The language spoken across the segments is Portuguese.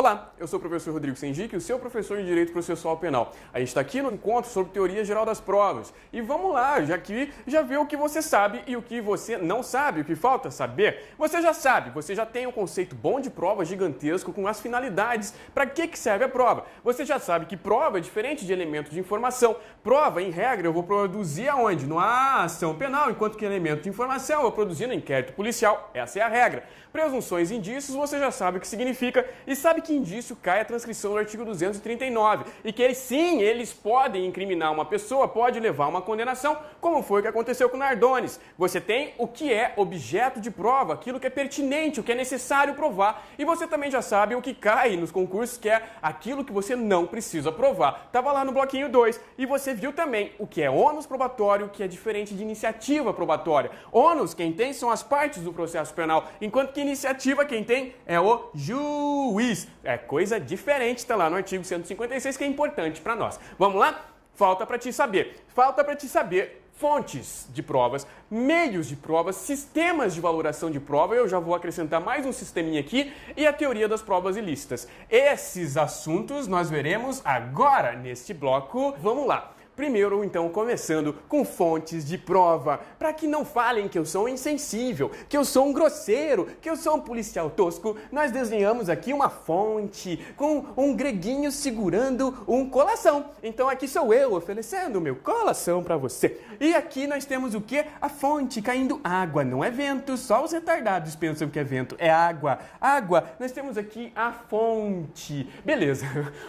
Olá, eu sou o professor Rodrigo Sengic, o seu professor de Direito Processual Penal. A gente está aqui no encontro sobre teoria geral das provas. E vamos lá, já viu o que você sabe e o que você não sabe, o que falta saber. Você já sabe, você já tem um conceito bom de prova gigantesco com as finalidades, para que serve a prova. Você já sabe que prova é diferente de elemento de informação. Prova, em regra, eu vou produzir aonde? Numa ação penal, enquanto que elemento de informação eu vou produzir no inquérito policial. Essa é a regra. Presunções e indícios, você já sabe o que significa e sabe que indício cai a transcrição do artigo 239 e que eles podem incriminar uma pessoa, pode levar a uma condenação, como foi o que aconteceu com Nardones. Você tem o que é objeto de prova, aquilo que é pertinente, o que é necessário provar, e você também já sabe o que cai nos concursos, que é aquilo que você não precisa provar. Estava lá no bloquinho 2 e você viu também o que é ônus probatório, que é diferente de iniciativa probatória. Ônus, quem tem, são as partes do processo penal, enquanto que iniciativa, quem tem, é o juiz. É coisa diferente, está lá no artigo 156, que é importante para nós. Vamos lá? Falta para te saber. Falta para te saber fontes de provas, meios de provas, sistemas de valoração de prova. Eu já vou acrescentar mais um sisteminha aqui e a teoria das provas ilícitas. Esses assuntos nós veremos agora neste bloco. Vamos lá. Primeiro, então, começando com fontes de prova, para que não falem que eu sou um insensível, que eu sou um grosseiro, que eu sou um policial tosco, nós desenhamos aqui uma fonte com um greguinho segurando um colação. Então aqui sou eu oferecendo o meu colação para você. E aqui nós temos o quê? A fonte caindo água, não é vento, só os retardados pensam que é vento, é água. Água, nós temos aqui a fonte. Beleza,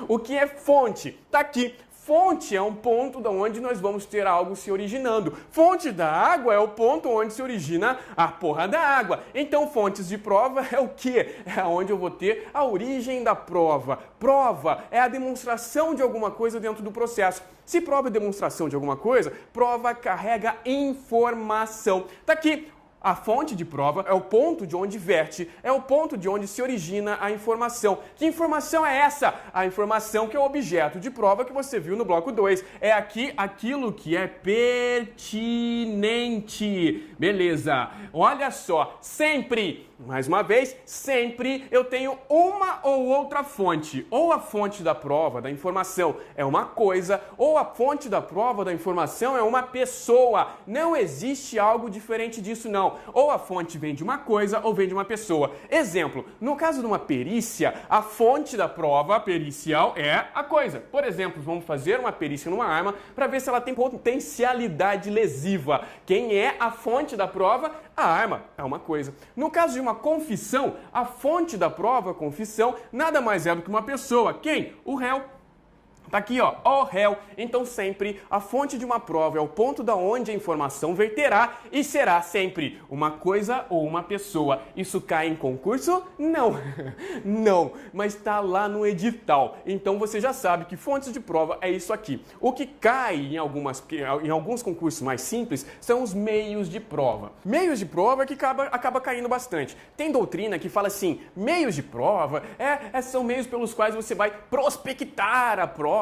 o que é fonte? Tá aqui. Fonte é um ponto de onde nós vamos ter algo se originando. Fonte da água é o ponto onde se origina a porra da água. Então, fontes de prova é o quê? É onde eu vou ter a origem da prova. Prova é a demonstração de alguma coisa dentro do processo. Se prova é demonstração de alguma coisa, prova carrega informação. Tá aqui. A fonte de prova é o ponto de onde verte, é o ponto de onde se origina a informação. Que informação é essa? A informação que é o objeto de prova que você viu no bloco 2. É aqui aquilo que é pertinente. Beleza. Olha só, sempre, mais uma vez, sempre eu tenho uma ou outra fonte. Ou a fonte da prova, da informação, é uma coisa, ou a fonte da prova, da informação, é uma pessoa. Não existe algo diferente disso, não. Ou a fonte vem de uma coisa ou vem de uma pessoa. Exemplo, no caso de uma perícia, a fonte da prova pericial é a coisa. Por exemplo, vamos fazer uma perícia numa arma para ver se ela tem potencialidade lesiva. Quem é a fonte da prova? A arma é uma coisa. No caso de uma confissão, a fonte da prova, a confissão, nada mais é do que uma pessoa. Quem? O réu. Tá aqui, ó, o réu. Então sempre a fonte de uma prova é o ponto da onde a informação verterá e será sempre uma coisa ou uma pessoa. Isso cai em concurso? Não. Não, mas tá lá no edital. Então você já sabe que fontes de prova é isso aqui. O que cai em alguns concursos mais simples são os meios de prova. Meios de prova que acaba caindo bastante. Tem doutrina que fala assim, meios de prova são meios pelos quais você vai prospectar a prova.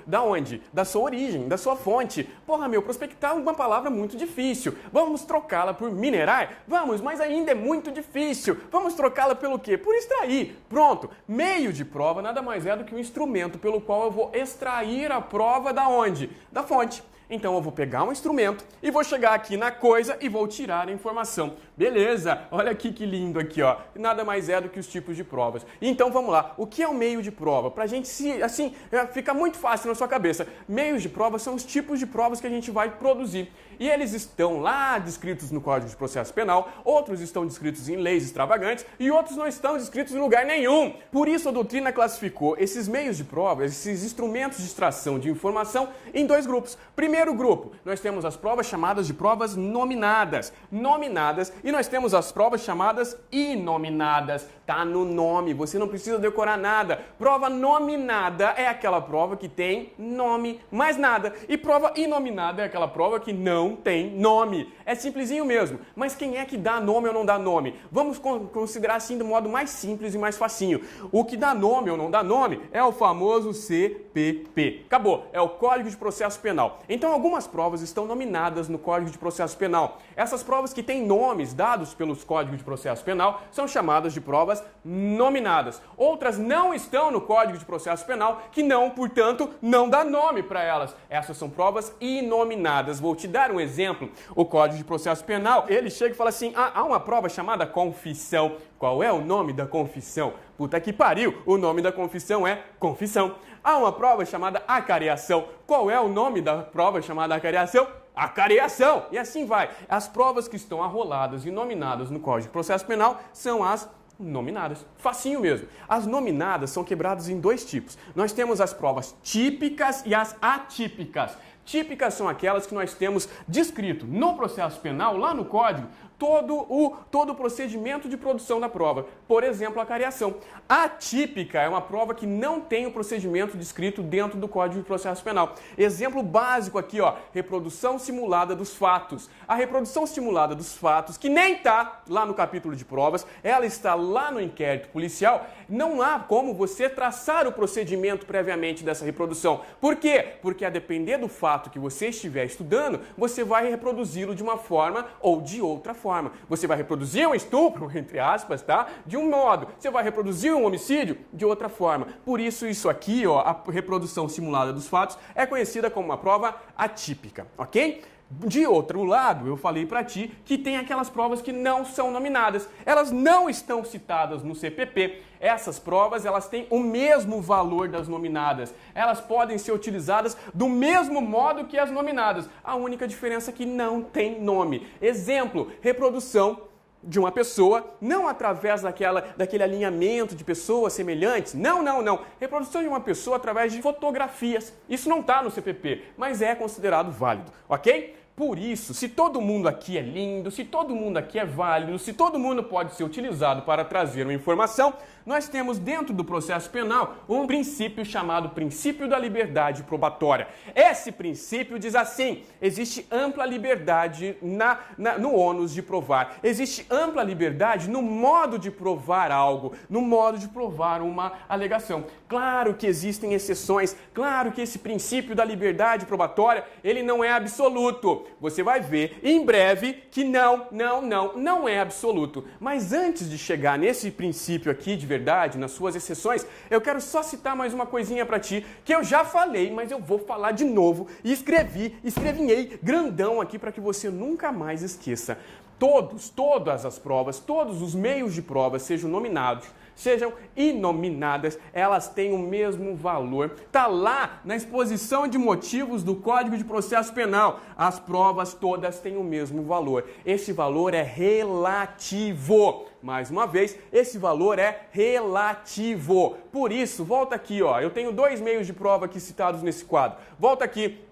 Da onde? Da sua origem, da sua fonte. Porra, meu, prospectar é uma palavra muito difícil. Vamos trocá-la por minerar? Vamos, mas ainda é muito difícil. Vamos trocá-la pelo quê? Por extrair. Pronto. Meio de prova nada mais é do que um instrumento pelo qual eu vou extrair a prova da onde? Da fonte. Então eu vou pegar um instrumento e vou chegar aqui na coisa e vou tirar a informação. Beleza? Olha aqui que lindo aqui, ó. Nada mais é do que os tipos de provas. Então vamos lá. O que é o meio de prova? Pra gente fica muito fácil na sua cabeça. Meios de prova são os tipos de provas que a gente vai produzir. E eles estão lá descritos no Código de Processo Penal, outros estão descritos em leis extravagantes e outros não estão descritos em lugar nenhum. Por isso a doutrina classificou esses meios de prova, esses instrumentos de extração de informação em dois grupos. Primeiro grupo, nós temos as provas chamadas de provas nominadas. E nós temos as provas chamadas inominadas. Tá no nome, você não precisa decorar nada. Prova nominada é aquela prova que tem nome, mais nada. E prova inominada é aquela prova que não tem nome. É simplesinho mesmo. Mas quem é que dá nome ou não dá nome? Vamos considerar assim do modo mais simples e mais facinho. O que dá nome ou não dá nome é o famoso CPP. Acabou, é o Código de Processo Penal. Então Então, algumas provas estão nominadas no Código de Processo Penal. Essas provas que têm nomes dados pelos Códigos de Processo Penal são chamadas de provas nominadas. Outras não estão no Código de Processo Penal, que não, portanto, não dá nome para elas. Essas são provas inominadas. Vou te dar um exemplo. O Código de Processo Penal, ele chega e fala assim, há uma prova chamada confissão. Qual é o nome da confissão? Puta que pariu, o nome da confissão é confissão. Há uma prova chamada acareação. Qual é o nome da prova chamada acareação? Acareação! E assim vai. As provas que estão arroladas e nominadas no Código de Processo Penal são as nominadas. Facinho mesmo. As nominadas são quebradas em dois tipos. Nós temos as provas típicas e as atípicas. Típicas são aquelas que nós temos descrito no processo penal, lá no Código, todo o procedimento de produção da prova. Por exemplo, a acareação. Atípica é uma prova que não tem o procedimento descrito dentro do Código de Processo Penal. Exemplo básico aqui, ó, reprodução simulada dos fatos. A reprodução simulada dos fatos, que nem está lá no capítulo de provas, ela está lá no inquérito policial, não há como você traçar o procedimento previamente dessa reprodução. Por quê? Porque a depender do fato que você estiver estudando, você vai reproduzi-lo de uma forma ou de outra forma. Você vai reproduzir um estupro, entre aspas, tá? De um modo. Você vai reproduzir um homicídio de outra forma. Por isso aqui, ó, a reprodução simulada dos fatos é conhecida como uma prova atípica, ok? De outro lado, eu falei para ti que tem aquelas provas que não são nominadas. Elas não estão citadas no CPP. Essas provas, elas têm o mesmo valor das nominadas. Elas podem ser utilizadas do mesmo modo que as nominadas. A única diferença é que não tem nome. Exemplo, reprodução de uma pessoa, não através daquele alinhamento de pessoas semelhantes. Não. Reprodução de uma pessoa através de fotografias. Isso não está no CPP, mas é considerado válido, ok? Por isso, se todo mundo aqui é lindo, se todo mundo aqui é válido, se todo mundo pode ser utilizado para trazer uma informação, nós temos dentro do processo penal um princípio chamado princípio da liberdade probatória. Esse princípio diz assim, existe ampla liberdade no ônus de provar, existe ampla liberdade no modo de provar algo, no modo de provar uma alegação. Claro que existem exceções, claro que esse princípio da liberdade probatória, ele não é absoluto. Você vai ver em breve que não é absoluto. Mas antes de chegar nesse princípio aqui de verdade, nas suas exceções, eu quero só citar mais uma coisinha pra ti, que eu já falei, mas eu vou falar de novo e escrevinhei grandão aqui para que você nunca mais esqueça. Todas as provas, todos os meios de prova, sejam nominados, sejam inominadas, elas têm o mesmo valor. Está lá na exposição de motivos do Código de Processo Penal. As provas todas têm o mesmo valor. Esse valor é relativo. Mais uma vez, esse valor é relativo. Por isso, volta aqui, ó. Eu tenho dois meios de prova aqui citados nesse quadro. Volta aqui.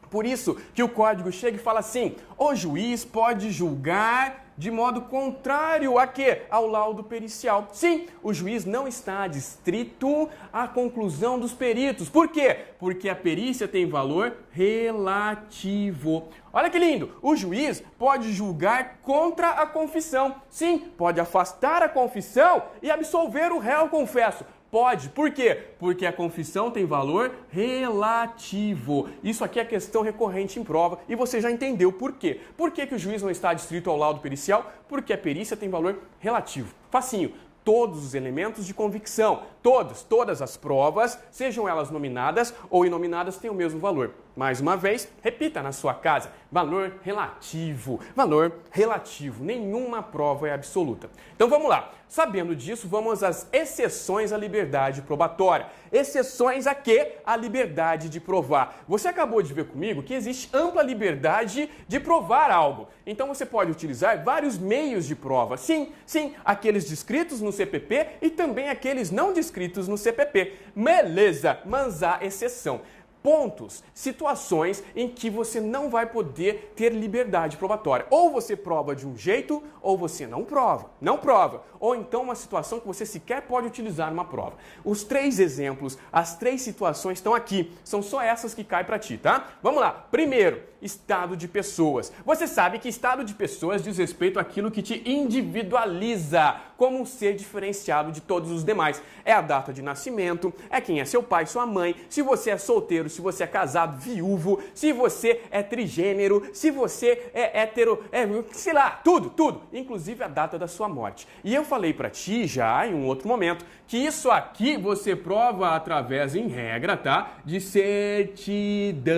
Por isso que o Código chega e fala assim, o juiz pode julgar de modo contrário a quê? Ao laudo pericial. Sim, o juiz não está adstrito à conclusão dos peritos. Por quê? Porque a perícia tem valor relativo. Olha que lindo! O juiz pode julgar contra a confissão. Sim, pode afastar a confissão e absolver o réu confesso. Pode. Por quê? Porque a confissão tem valor relativo. Isso aqui é questão recorrente em prova e você já entendeu por quê. Por que o juiz não está adstrito ao laudo pericial? Porque a perícia tem valor relativo. Facinho. Todos os elementos de convicção, todas as provas, sejam elas nominadas ou inominadas, têm o mesmo valor. Mais uma vez, repita na sua casa, valor relativo. Valor relativo, nenhuma prova é absoluta. Então vamos lá, sabendo disso, vamos às exceções à liberdade probatória. Exceções a quê? A liberdade de provar. Você acabou de ver comigo que existe ampla liberdade de provar algo. Então você pode utilizar vários meios de prova. Sim, aqueles descritos no CPP e também aqueles não descritos no CPP. Beleza, mas há exceção. Pontos, situações em que você não vai poder ter liberdade probatória. Ou você prova de um jeito, ou você não prova. Ou então uma situação que você sequer pode utilizar numa prova. Os três exemplos, as três situações estão aqui. São só essas que caem para ti, tá? Vamos lá. Primeiro, estado de pessoas. Você sabe que estado de pessoas diz respeito àquilo que te individualiza como um ser diferenciado de todos os demais. É a data de nascimento, é quem é seu pai, sua mãe, se você é solteiro, se você é casado, viúvo, se você é trigênero, se você é hétero, sei lá, tudo, inclusive a data da sua morte. E eu falei pra ti já em um outro momento que isso aqui você prova através, em regra, tá? De certidão.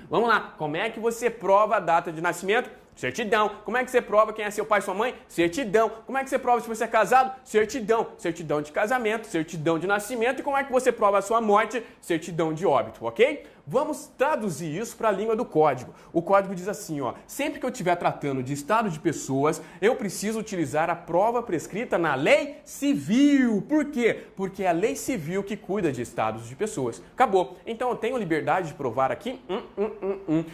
Vamos lá, como é que você prova a data de nascimento? Certidão. Como é que você prova quem é seu pai e sua mãe? Certidão. Como é que você prova se você é casado? Certidão. Certidão de casamento, certidão de nascimento. E como é que você prova a sua morte? Certidão de óbito, ok? Vamos traduzir isso para a língua do código. O código diz assim, ó, sempre que eu estiver tratando de estado de pessoas, eu preciso utilizar a prova prescrita na lei civil. Por quê? Porque é a lei civil que cuida de estados de pessoas. Acabou. Então eu tenho liberdade de provar aqui,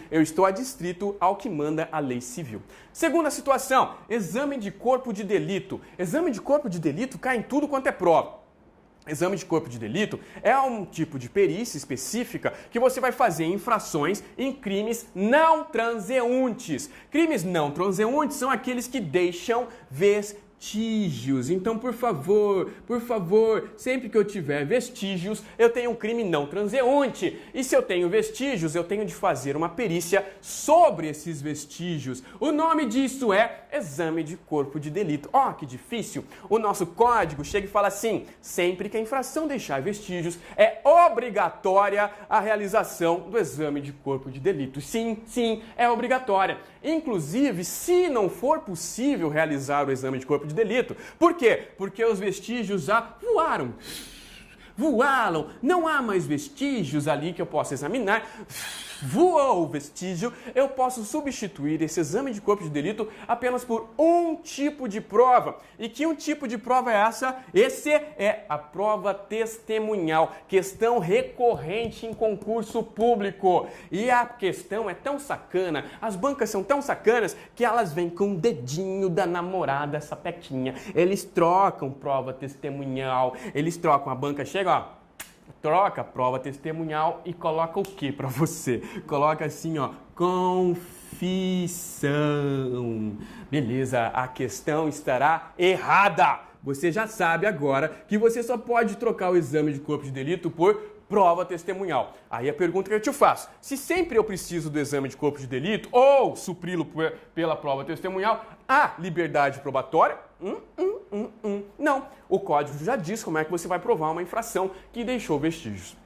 eu estou adstrito ao que manda a lei civil. Segunda situação, exame de corpo de delito. Exame de corpo de delito cai em tudo quanto é prova. Exame de corpo de delito é um tipo de perícia específica que você vai fazer em infrações em crimes não transeuntes. Crimes não transeuntes são aqueles que deixam vestígios. Então, por favor, sempre que eu tiver vestígios, eu tenho um crime não transeunte. E se eu tenho vestígios, eu tenho de fazer uma perícia sobre esses vestígios. O nome disso é exame de corpo de delito. Ó, que difícil. O nosso código chega e fala assim, sempre que a infração deixar vestígios, é obrigatória a realização do exame de corpo de delito. Sim, é obrigatória. Inclusive, se não for possível realizar o exame de corpo de delito. Por quê? Porque os vestígios já voaram, não há mais vestígios ali que eu possa examinar. Voou o vestígio, eu posso substituir esse exame de corpo de delito apenas por um tipo de prova. E que um tipo de prova é essa? Esse é a prova testemunhal, questão recorrente em concurso público. E a questão é tão sacana, as bancas são tão sacanas que elas vêm com o dedinho da namorada, essa pequinha. Eles trocam prova testemunhal, eles trocam, a banca chega, ó, troca a prova testemunhal e coloca o que para você? Coloca assim, ó, confissão. Beleza, a questão estará errada. Você já sabe agora que você só pode trocar o exame de corpo de delito por prova testemunhal. Aí a pergunta que eu te faço, se sempre eu preciso do exame de corpo de delito ou supri-lo pela prova testemunhal, há liberdade probatória? Não. O código já diz como é que você vai provar uma infração que deixou vestígios.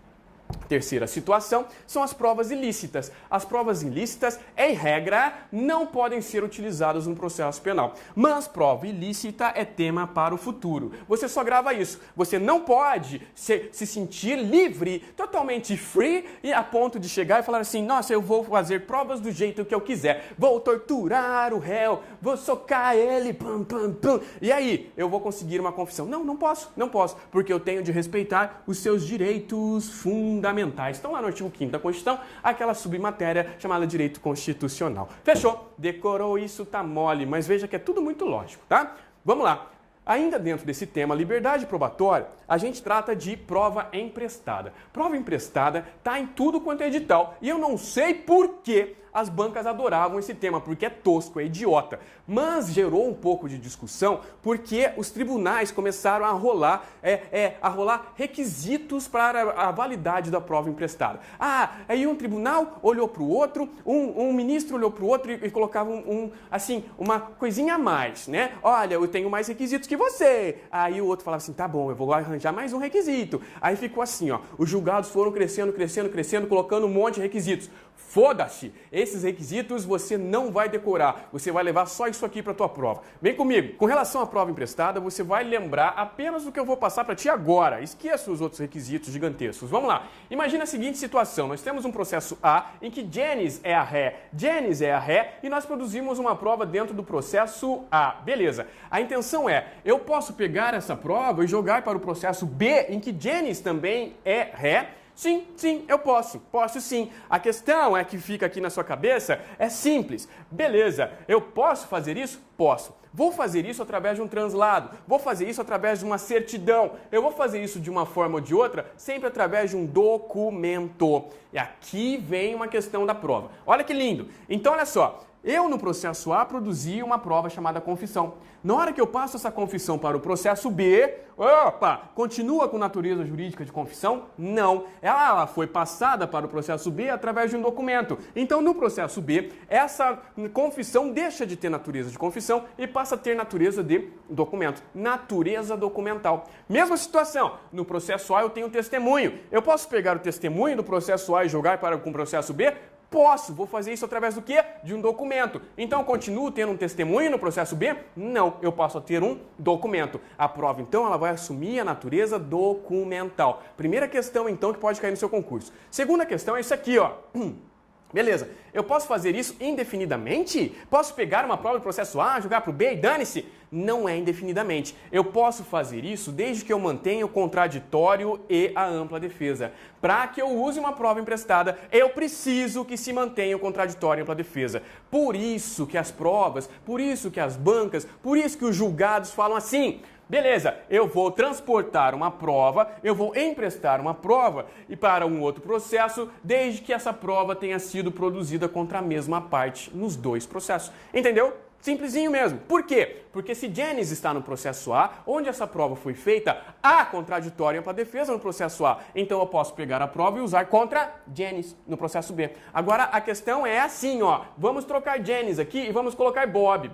Terceira situação são as provas ilícitas. As provas ilícitas, em regra, não podem ser utilizadas no processo penal. Mas prova ilícita é tema para o futuro. Você só grava isso. Você não pode se sentir livre, totalmente free, e a ponto de chegar e falar assim, nossa, eu vou fazer provas do jeito que eu quiser. Vou torturar o réu, vou socar ele, e aí eu vou conseguir uma confissão. Não posso, porque eu tenho de respeitar os seus direitos fundamentais. Estão lá no artigo 5º da Constituição, aquela submatéria chamada direito constitucional. Fechou? Decorou isso, tá mole, mas veja que é tudo muito lógico, tá? Vamos lá. Ainda dentro desse tema, liberdade probatória, a gente trata de prova emprestada. Prova emprestada tá em tudo quanto é edital. E eu não sei por que as bancas adoravam esse tema, porque é tosco, é idiota. Mas gerou um pouco de discussão porque os tribunais começaram a rolar requisitos para a validade da prova emprestada. Aí um tribunal olhou para o outro, um ministro olhou para o outro e colocava uma coisinha a mais, né? Olha, eu tenho mais requisitos que você. Aí o outro falava assim, tá bom, eu vou arranjar mais um requisito. Aí ficou assim, ó, os julgados foram crescendo, colocando um monte de requisitos. Foda-se! Esses requisitos você não vai decorar, você vai levar só isso aqui para a tua prova. Vem comigo! Com relação à prova emprestada, você vai lembrar apenas do que eu vou passar para ti agora. Esqueça os outros requisitos gigantescos. Vamos lá! Imagina a seguinte situação, nós temos um processo A em que Janice é a ré, e nós produzimos uma prova dentro do processo A. Beleza! A intenção é, eu posso pegar essa prova e jogar para o processo B em que Janice também é ré, Sim, sim, eu posso. Posso sim. A questão é que fica aqui na sua cabeça é simples. Beleza, eu posso fazer isso? Posso. Vou fazer isso através de um translado, vou fazer isso através de uma certidão, eu vou fazer isso de uma forma ou de outra, sempre através de um documento. E aqui vem uma questão da prova. Olha que lindo. Então, olha só. Eu, no processo A, produzi uma prova chamada confissão. Na hora que eu passo essa confissão para o processo B, opa, continua com natureza jurídica de confissão? Não. Ela foi passada para o processo B através de um documento. Então, no processo B, essa confissão deixa de ter natureza de confissão e passa a ter natureza de documento. Natureza documental. Mesma situação. No processo A, eu tenho testemunho. Eu posso pegar o testemunho do processo A e jogar para o processo B? Posso. Vou fazer isso através do quê? De um documento. Então, eu continuo tendo um testemunho no processo B? Não. Eu passo a ter um documento. A prova, então, ela vai assumir a natureza documental. Primeira questão, então, que pode cair no seu concurso. Segunda questão é isso aqui, ó. Beleza, eu posso fazer isso indefinidamente? Posso pegar uma prova do processo A, jogar para o B e dane-se? Não é indefinidamente. Eu posso fazer isso desde que eu mantenha o contraditório e a ampla defesa. Para que eu use uma prova emprestada, eu preciso que se mantenha o contraditório e a ampla defesa. Por isso que as provas, por isso que as bancas, por isso que os julgados falam assim: beleza, eu vou transportar uma prova, eu vou emprestar uma prova e para um outro processo, desde que essa prova tenha sido produzida contra a mesma parte nos dois processos. Entendeu? Simplesinho mesmo. Por quê? Porque se Janice está no processo A, onde essa prova foi feita, há contraditório e ampla defesa no processo A. Então eu posso pegar a prova e usar contra Janice no processo B. Agora a questão é assim, ó. Vamos trocar Janice aqui e vamos colocar Bob.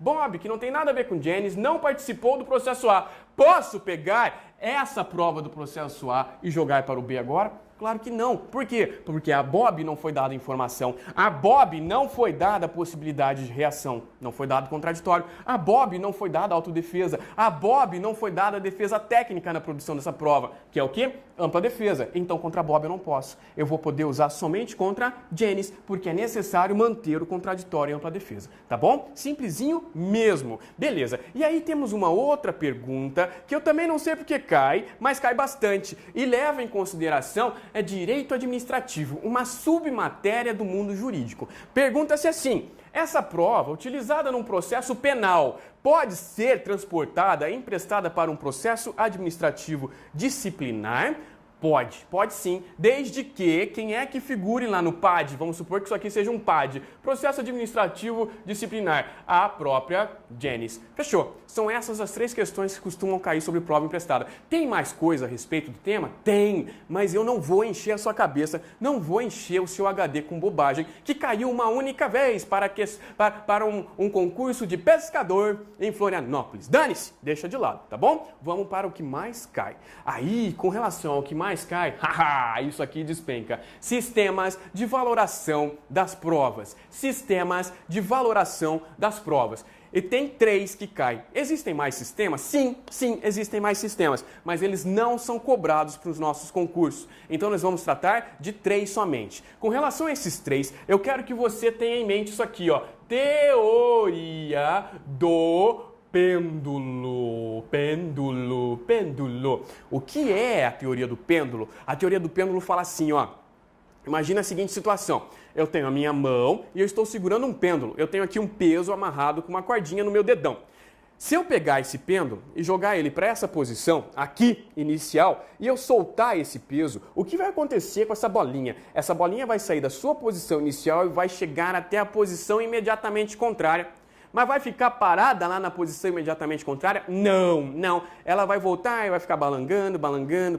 Bob, que não tem nada a ver com Janice, não participou do processo A. Posso pegar essa prova do processo A e jogar para o B agora? Claro que não. Por quê? Porque a Bob não foi dada informação. A Bob não foi dada a possibilidade de reação. Não foi dado contraditório. A Bob não foi dada autodefesa. A Bob não foi dada a defesa técnica na produção dessa prova. Que é o quê? Ampla defesa. Então, contra a Bob eu não posso. Eu vou poder usar somente contra Janice, porque é necessário manter o contraditório e ampla defesa. Tá bom? Simplesinho mesmo. Beleza. E aí temos uma outra pergunta que eu também não sei porque cai, mas cai bastante. E leva em consideração direito administrativo, uma submatéria do mundo jurídico. Pergunta-se assim: essa prova, utilizada num processo penal, pode ser transportada, emprestada para um processo administrativo disciplinar? Pode sim, desde que quem é que figure lá no PAD, vamos supor que isso aqui seja um PAD, processo administrativo disciplinar, a própria Janice. Fechou? São essas as três questões que costumam cair sobre prova emprestada. Tem mais coisa a respeito do tema? Tem, mas eu não vou encher a sua cabeça, não vou encher o seu HD com bobagem que caiu uma única vez para um concurso de pescador em Florianópolis. Dane-se, deixa de lado, tá bom? Vamos para o que mais cai. Aí, com relação ao que mais cai, isso aqui despenca. Sistemas de valoração das provas. Sistemas de valoração das provas. E tem 3 que caem. Existem mais sistemas? Sim, existem mais sistemas, mas eles não são cobrados para os nossos concursos. Então nós vamos tratar de 3 somente. Com relação a esses 3, eu quero que você tenha em mente isso aqui, ó. Teoria do pêndulo. O que é a teoria do pêndulo? A teoria do pêndulo fala assim, ó. Imagina a seguinte situação. Eu tenho a minha mão e eu estou segurando um pêndulo. Eu tenho aqui um peso amarrado com uma cordinha no meu dedão. Se eu pegar esse pêndulo e jogar ele para essa posição, aqui, inicial, e eu soltar esse peso, o que vai acontecer com essa bolinha? Essa bolinha vai sair da sua posição inicial e vai chegar até a posição imediatamente contrária. Mas vai ficar parada lá na posição imediatamente contrária? Não. Ela vai voltar e vai ficar balangando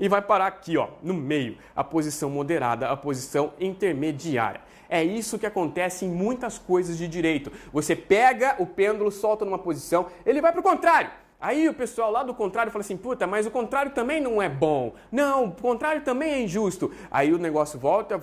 e vai parar aqui, ó, no meio, a posição moderada, a posição intermediária. É isso que acontece em muitas coisas de direito. Você pega o pêndulo, solta numa posição, ele vai para o contrário. Aí o pessoal lá do contrário fala assim, puta, mas o contrário também não é bom. Não, o contrário também é injusto. Aí o negócio volta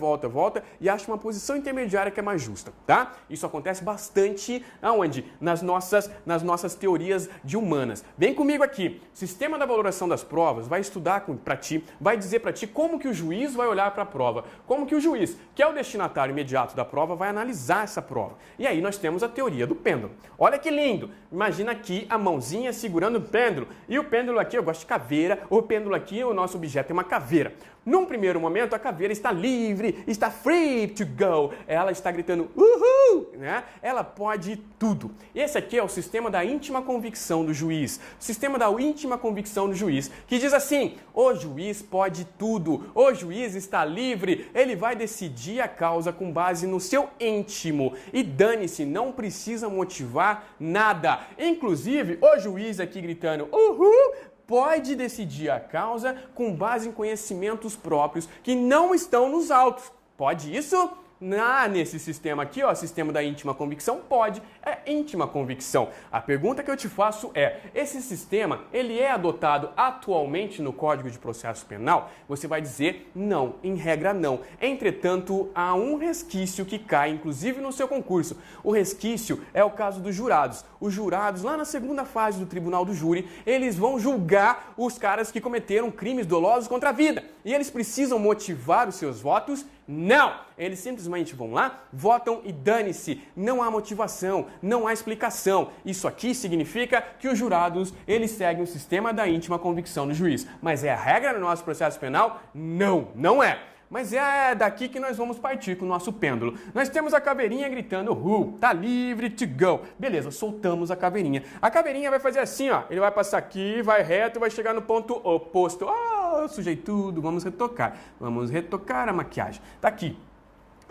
e acha uma posição intermediária que é mais justa, tá? Isso acontece bastante aonde? Nas nossas teorias de humanas. Vem comigo aqui. Sistema da valoração das provas vai estudar para ti, vai dizer para ti como que o juiz vai olhar para a prova. Como que o juiz, que é o destinatário imediato da prova, vai analisar essa prova. E aí nós temos a teoria do pêndulo. Olha que lindo. Imagina aqui a mãozinha segurando o pêndulo. E o pêndulo aqui, eu gosto de caveira, o pêndulo aqui, o nosso objeto é uma caveira. Num primeiro momento, a caveira está livre, está free to go. Ela está gritando, uhul, né? Ela pode tudo. Esse aqui é o sistema da íntima convicção do juiz. O sistema da íntima convicção do juiz, que diz assim, o juiz pode tudo, o juiz está livre, ele vai decidir a causa com base no seu íntimo. E dane-se, não precisa motivar nada. Inclusive, o juiz aqui gritando, uhul, pode decidir a causa com base em conhecimentos próprios que não estão nos autos. Pode isso? Nesse sistema aqui, ó, sistema da íntima convicção, pode, é íntima convicção. A pergunta que eu te faço é, esse sistema, ele é adotado atualmente no Código de Processo Penal? Você vai dizer não, em regra não. Entretanto, há um resquício que cai, inclusive no seu concurso. O resquício é o caso dos jurados. Os jurados, lá na segunda fase do tribunal do júri, eles vão julgar os caras que cometeram crimes dolosos contra a vida. E eles precisam motivar os seus votos? Não! Eles simplesmente vão lá, votam e dane-se. Não há motivação, não há explicação. Isso aqui significa que os jurados, eles seguem o sistema da íntima convicção do juiz. Mas é a regra no nosso processo penal? Não, não é. Mas é daqui que nós vamos partir com o nosso pêndulo. Nós temos a caveirinha gritando, tá livre to go. Beleza, soltamos a caveirinha. A caveirinha vai fazer assim, ó. Ele vai passar aqui, vai reto e vai chegar no ponto oposto. Eu sujei tudo, vamos retocar. Vamos retocar a maquiagem. Tá aqui.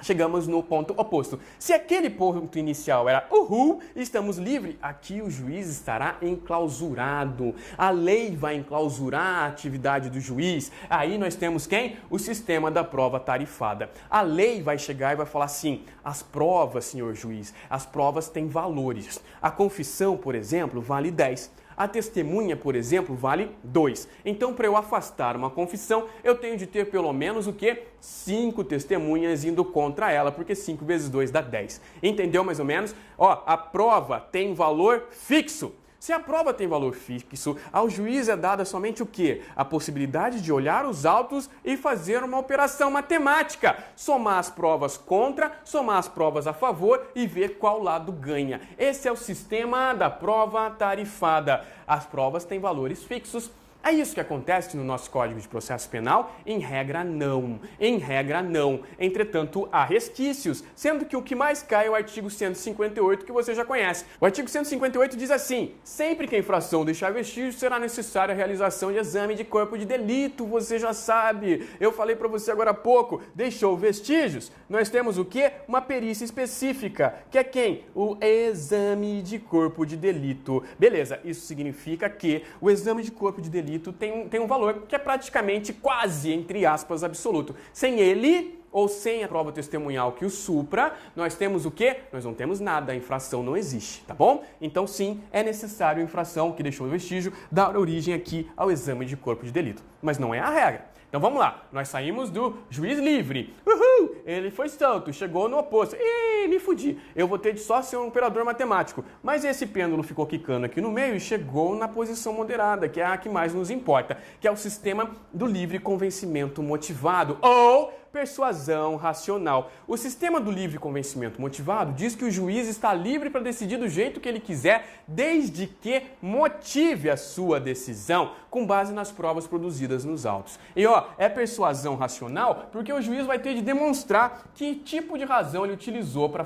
Chegamos no ponto oposto. Se aquele ponto inicial era uhul, estamos livres, aqui o juiz estará enclausurado. A lei vai enclausurar a atividade do juiz. Aí nós temos quem? O sistema da prova tarifada. A lei vai chegar e vai falar assim, as provas, senhor juiz, as provas têm valores. A confissão, por exemplo, vale 10. A testemunha, por exemplo, vale 2. Então, para eu afastar uma confissão, eu tenho de ter pelo menos o quê? 5 testemunhas indo contra ela, porque 5 vezes 2 dá 10. Entendeu mais ou menos? Ó, a prova tem valor fixo. Se a prova tem valor fixo, ao juiz é dada somente o quê? A possibilidade de olhar os autos e fazer uma operação matemática. Somar as provas contra, somar as provas a favor e ver qual lado ganha. Esse é o sistema da prova tarifada. As provas têm valores fixos. É isso que acontece no nosso Código de Processo Penal? Em regra, não. Em regra, não. Entretanto, há resquícios, sendo que o que mais cai é o artigo 158, que você já conhece. O artigo 158 diz assim, sempre que a infração deixar vestígio, será necessária a realização de exame de corpo de delito. Você já sabe. Eu falei para você agora há pouco, deixou vestígios. Nós temos o quê? Uma perícia específica, que é quem? O exame de corpo de delito. Beleza, isso significa que o exame de corpo de delito tem um valor que é praticamente quase, entre aspas, absoluto. Sem ele, ou sem a prova testemunhal que o supra, nós temos o quê? Nós não temos nada, a infração não existe, tá bom? Então sim, é necessário a infração que deixou o vestígio dar origem aqui ao exame de corpo de delito. Mas não é a regra. Então vamos lá, nós saímos do juiz livre, uhul, ele foi solto, chegou no oposto, ih, me fudi, eu vou ter de só ser um operador matemático, mas esse pêndulo ficou quicando aqui no meio e chegou na posição moderada, que é a que mais nos importa, que é o sistema do livre convencimento motivado, ou persuasão racional. O sistema do livre convencimento motivado diz que o juiz está livre para decidir do jeito que ele quiser, desde que motive a sua decisão com base nas provas produzidas nos autos. E ó, é persuasão racional porque o juiz vai ter de demonstrar que tipo de razão ele utilizou para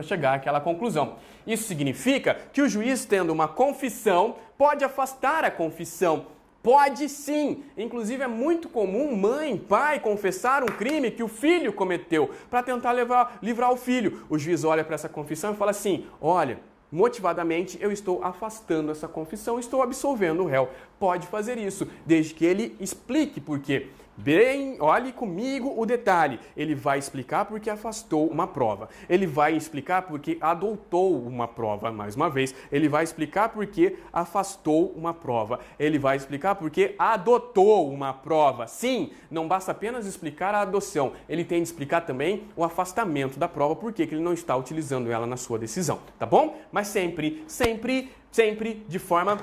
chegar àquela conclusão. Isso significa que o juiz, tendo uma confissão, pode afastar a confissão. Pode sim! Inclusive é muito comum mãe, pai confessar um crime que o filho cometeu para tentar livrar o filho. O juiz olha para essa confissão e fala assim, olha, motivadamente eu estou afastando essa confissão, estou absolvendo o réu. Pode fazer isso, desde que ele explique por quê. Bem, olhe comigo o detalhe. Ele vai explicar porque afastou uma prova. Ele vai explicar porque adotou uma prova, mais uma vez. Ele vai explicar porque afastou uma prova. Ele vai explicar porque adotou uma prova. Sim, não basta apenas explicar a adoção. Ele tem de explicar também o afastamento da prova, porque ele não está utilizando ela na sua decisão, tá bom? Mas sempre de forma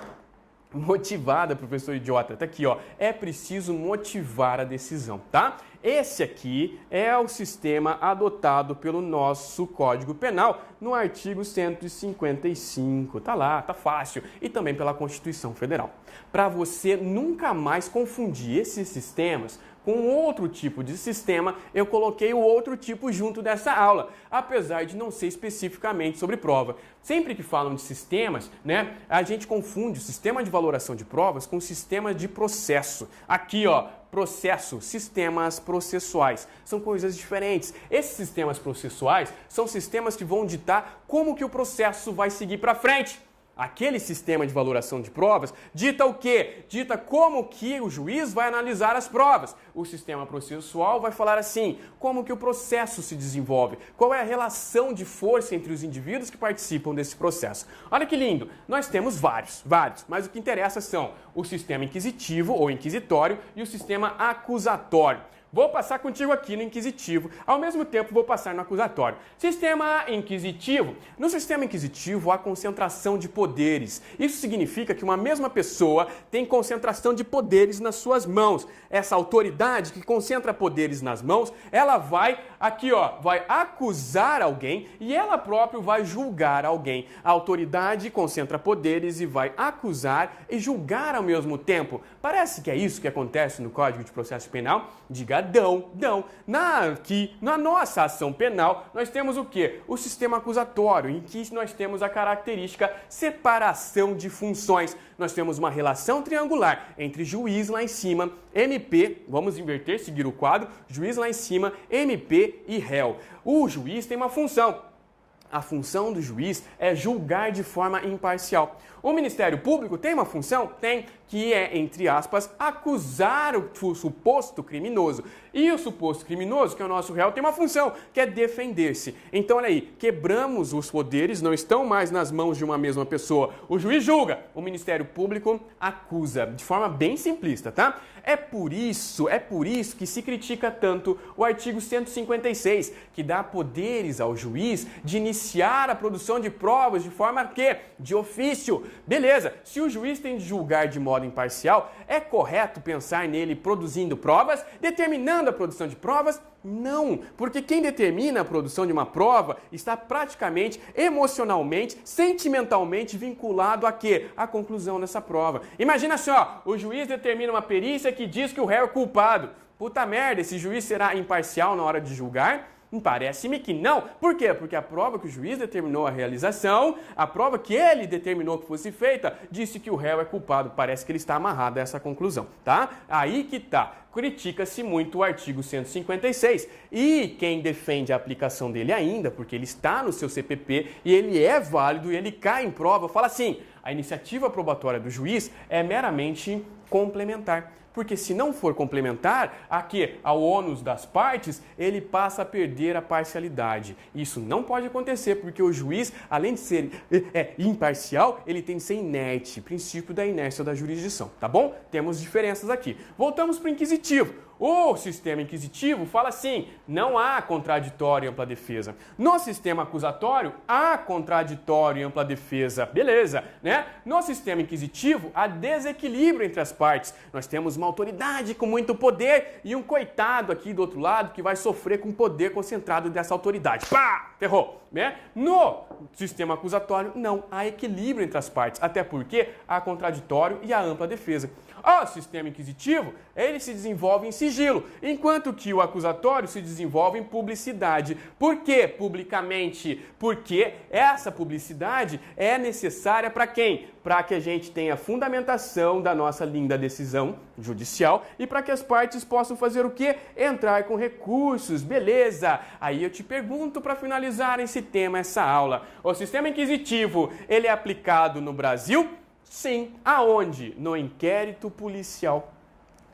motivada, professor idiota. Tá aqui, ó. É preciso motivar a decisão, tá? Esse aqui é o sistema adotado pelo nosso Código Penal no artigo 155. Tá lá, tá fácil. E também pela Constituição Federal. Para você nunca mais confundir esses sistemas com outro tipo de sistema, eu coloquei o outro tipo junto dessa aula, apesar de não ser especificamente sobre prova. Sempre que falam de sistemas, né, a gente confunde o sistema de valoração de provas com o sistema de processo. Aqui, ó, processo, sistemas processuais. São coisas diferentes. Esses sistemas processuais são sistemas que vão ditar como que o processo vai seguir para frente. Aquele sistema de valoração de provas dita o quê? Dita como que o juiz vai analisar as provas. O sistema processual vai falar assim, como que o processo se desenvolve, qual é a relação de força entre os indivíduos que participam desse processo. Olha que lindo, nós temos vários, mas o que interessa são o sistema inquisitivo ou inquisitório e o sistema acusatório. Vou passar contigo aqui no inquisitivo, ao mesmo tempo vou passar no acusatório. Sistema inquisitivo. No sistema inquisitivo há concentração de poderes. Isso significa que uma mesma pessoa tem concentração de poderes nas suas mãos. Essa autoridade que concentra poderes nas mãos, ela vai aqui, ó, vai acusar alguém e ela própria vai julgar alguém. A autoridade concentra poderes e vai acusar e julgar ao mesmo tempo. Parece que é isso que acontece no Código de Processo Penal? Diga não. Aqui, na nossa ação penal, nós temos o quê? O sistema acusatório, em que nós temos a característica separação de funções. Nós temos uma relação triangular entre juiz lá em cima, MP, vamos inverter, seguir o quadro, juiz lá em cima, MP e réu. O juiz tem uma função. A função do juiz é julgar de forma imparcial. O Ministério Público tem uma função? Tem, que é, entre aspas, acusar o suposto criminoso. E o suposto criminoso, que é o nosso réu, tem uma função, que é defender-se. Então, olha aí, quebramos os poderes, não estão mais nas mãos de uma mesma pessoa. O juiz julga, o Ministério Público acusa, de forma bem simplista, tá? É por isso que se critica tanto o artigo 156, que dá poderes ao juiz de iniciar a produção de provas de forma que? De ofício. Beleza, se o juiz tem de julgar de modo imparcial, é correto pensar nele produzindo provas, determinando a produção de provas? Não, porque quem determina a produção de uma prova está praticamente, emocionalmente, sentimentalmente vinculado a quê? A conclusão dessa prova. Imagina só, o juiz determina uma perícia que diz que o réu é culpado. Puta merda, esse juiz será imparcial na hora de julgar? Parece-me que não. Por quê? Porque a prova que o juiz determinou a realização, a prova que ele determinou que fosse feita, disse que o réu é culpado. Parece que ele está amarrado a essa conclusão, tá? Aí que tá. Critica-se muito o artigo 156 e quem defende a aplicação dele ainda, porque ele está no seu CPP e ele é válido e ele cai em prova, fala assim, a iniciativa probatória do juiz é meramente complementar. Porque se não for complementar, aqui, ao ônus das partes, ele passa a perder a parcialidade. Isso não pode acontecer, porque o juiz, além de ser imparcial, ele tem de ser inerte, princípio da inércia da jurisdição, tá bom? Temos diferenças aqui. Voltamos para o inquisitivo. O sistema inquisitivo fala assim, não há contraditório e ampla defesa. No sistema acusatório, há contraditório e ampla defesa. Beleza, né? No sistema inquisitivo, há desequilíbrio entre as partes. Nós temos uma autoridade com muito poder e um coitado aqui do outro lado que vai sofrer com o poder concentrado dessa autoridade. Pá! Ferrou, né? No sistema acusatório, não há equilíbrio entre as partes, até porque há contraditório e há ampla defesa. O sistema inquisitivo, ele se desenvolve em sigilo, enquanto que o acusatório se desenvolve em publicidade. Por quê? Publicamente. Porque essa publicidade é necessária para quem? Para que a gente tenha fundamentação da nossa linda decisão judicial e para que as partes possam fazer o quê? Entrar com recursos, beleza? Aí eu te pergunto para finalizar esse tema, essa aula. O sistema inquisitivo, ele é aplicado no Brasil? Sim. Aonde? No inquérito policial.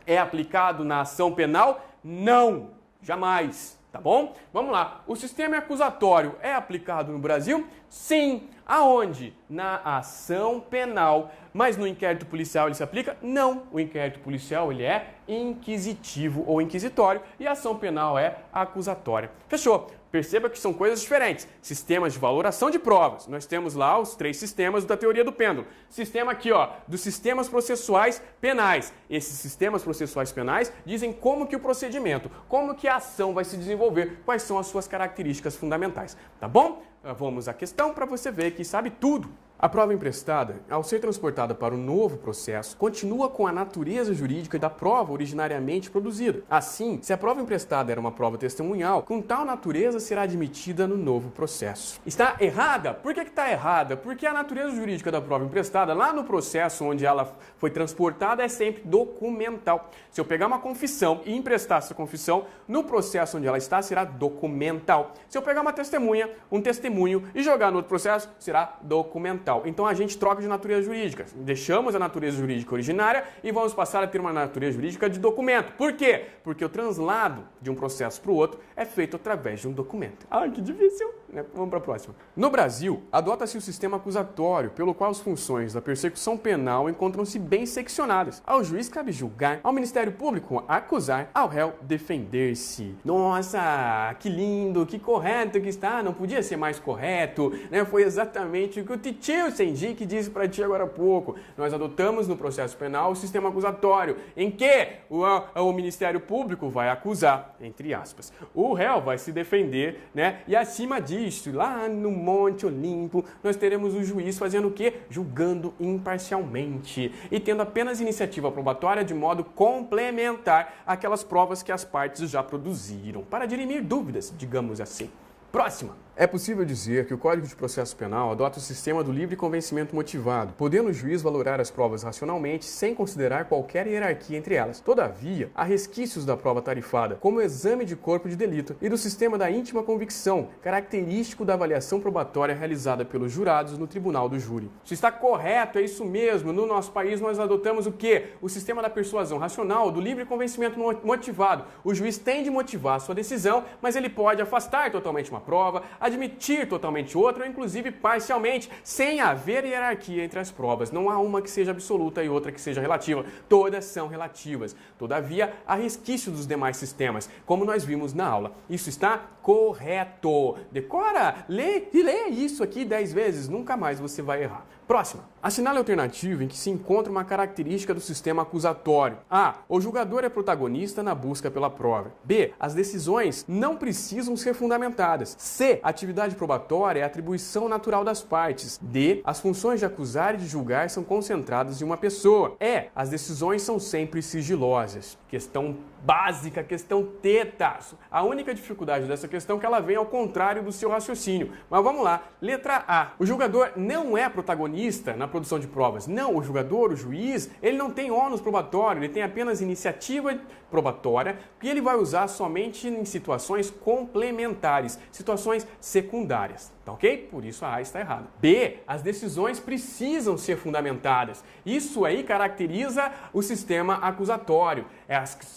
É aplicado na ação penal? Não. Jamais. Tá bom? Vamos lá. O sistema acusatório é aplicado no Brasil? Sim. Aonde? Na ação penal. Mas no inquérito policial ele se aplica? Não. O inquérito policial ele é inquisitivo ou inquisitório e a ação penal é acusatória. Fechou? Perceba que são coisas diferentes. Sistemas de valoração de provas. Nós temos lá os 3 sistemas da teoria do pêndulo. Sistema aqui, ó, dos sistemas processuais penais. Esses sistemas processuais penais dizem como que o procedimento, como que a ação vai se desenvolver, quais são as suas características fundamentais. Tá bom? Vamos à questão para você ver que sabe tudo. A prova emprestada, ao ser transportada para o novo processo, continua com a natureza jurídica da prova originariamente produzida. Assim, se a prova emprestada era uma prova testemunhal, com tal natureza será admitida no novo processo. Está errada? Por que está errada? Porque a natureza jurídica da prova emprestada, lá no processo onde ela foi transportada, é sempre documental. Se eu pegar uma confissão e emprestar essa confissão, no processo onde ela está, será documental. Se eu pegar uma testemunha, um testemunho e jogar no outro processo, será documental. Então a gente troca de natureza jurídica. Deixamos a natureza jurídica originária e vamos passar a ter uma natureza jurídica de documento. Por quê? Porque o translado de um processo para o outro é feito através de um documento. Ah, que difícil, né? Vamos para a próxima. No Brasil, adota-se o sistema acusatório, pelo qual as funções da persecução penal encontram-se bem seccionadas. Ao juiz cabe julgar, ao Ministério Público acusar, ao réu defender-se. Nossa, que lindo, que correto que está, não podia ser mais correto, né? Foi exatamente o que o titio Sendik disse para ti agora há pouco. Nós adotamos no processo penal o sistema acusatório, em que o Ministério Público vai acusar, entre aspas. O réu vai se defender, né? E acima disso, lá no Monte Olimpo, nós teremos o juiz fazendo o quê? Julgando imparcialmente e tendo apenas iniciativa probatória de modo complementar àquelas provas que as partes já produziram, para dirimir dúvidas, digamos assim. Próxima. É possível dizer que o Código de Processo Penal adota o sistema do livre convencimento motivado, podendo o juiz valorar as provas racionalmente sem considerar qualquer hierarquia entre elas. Todavia, há resquícios da prova tarifada, como o exame de corpo de delito e do sistema da íntima convicção, característico da avaliação probatória realizada pelos jurados no tribunal do júri. Isso está correto, é isso mesmo. No nosso país nós adotamos o quê? O sistema da persuasão racional, do livre convencimento motivado. O juiz tem de motivar a sua decisão, mas ele pode afastar totalmente uma prova, admitir totalmente outra, ou inclusive parcialmente, sem haver hierarquia entre as provas. Não há uma que seja absoluta e outra que seja relativa. Todas são relativas. Todavia, há resquícios dos demais sistemas, como nós vimos na aula. Isso está correto. Decora, lê isso aqui 10 vezes, nunca mais você vai errar. Próxima. Assinale a alternativa em que se encontra uma característica do sistema acusatório. A. O julgador é protagonista na busca pela prova. B. As decisões não precisam ser fundamentadas. C. A atividade probatória é a atribuição natural das partes. D. As funções de acusar e de julgar são concentradas em uma pessoa. E. As decisões são sempre sigilosas. Questão básica, questão tetas. A única dificuldade dessa questão é que ela vem ao contrário do seu raciocínio. Mas vamos lá. Letra A. O julgador não é protagonista na produção de provas. Não, o julgador, o juiz, ele não tem ônus probatório, ele tem apenas iniciativa probatória que ele vai usar somente em situações complementares, situações secundárias. Tá ok? Por isso a A está errada. B. As decisões precisam ser fundamentadas. Isso aí caracteriza o sistema acusatório.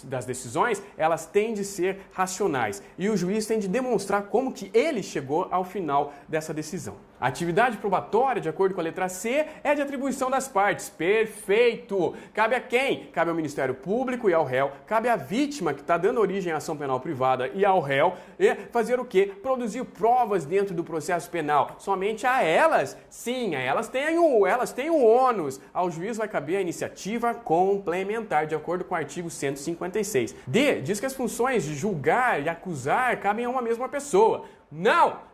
Das decisões, elas têm de ser racionais. E o juiz tem de demonstrar como que ele chegou ao final dessa decisão. A atividade probatória, de acordo com a letra C, é de atribuição das partes. Perfeito! Cabe a quem? Cabe ao Ministério Público e ao réu. Cabe à vítima, que está dando origem à ação penal privada, e ao réu. E fazer o quê? Produzir provas dentro do processo penal. Somente a elas? Sim, a elas têm o ônus. Ao juiz vai caber a iniciativa complementar, de acordo com o artigo 156. D. Diz que as funções de julgar e acusar cabem a uma mesma pessoa. Não!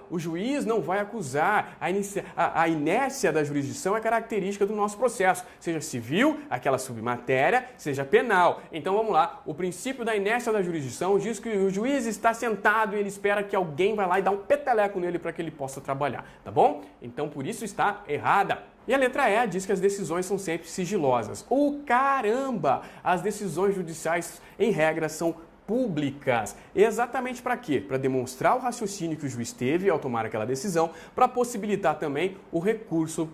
O juiz não vai acusar. A inércia da jurisdição é característica do nosso processo, seja civil, aquela submatéria, seja penal. Então vamos lá. O princípio da inércia da jurisdição diz que o juiz está sentado e ele espera que alguém vá lá e dá um peteleco nele para que ele possa trabalhar, tá bom? Então por isso está errada. E a letra E diz que as decisões são sempre sigilosas. Caramba! As decisões judiciais, em regra, são públicas. Exatamente para quê? Para demonstrar o raciocínio que o juiz teve ao tomar aquela decisão, para possibilitar também o recurso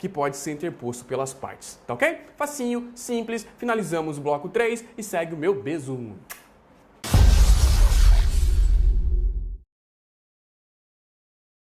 que pode ser interposto pelas partes. Tá ok? Facinho, simples. Finalizamos o bloco 3 e segue o meu beso.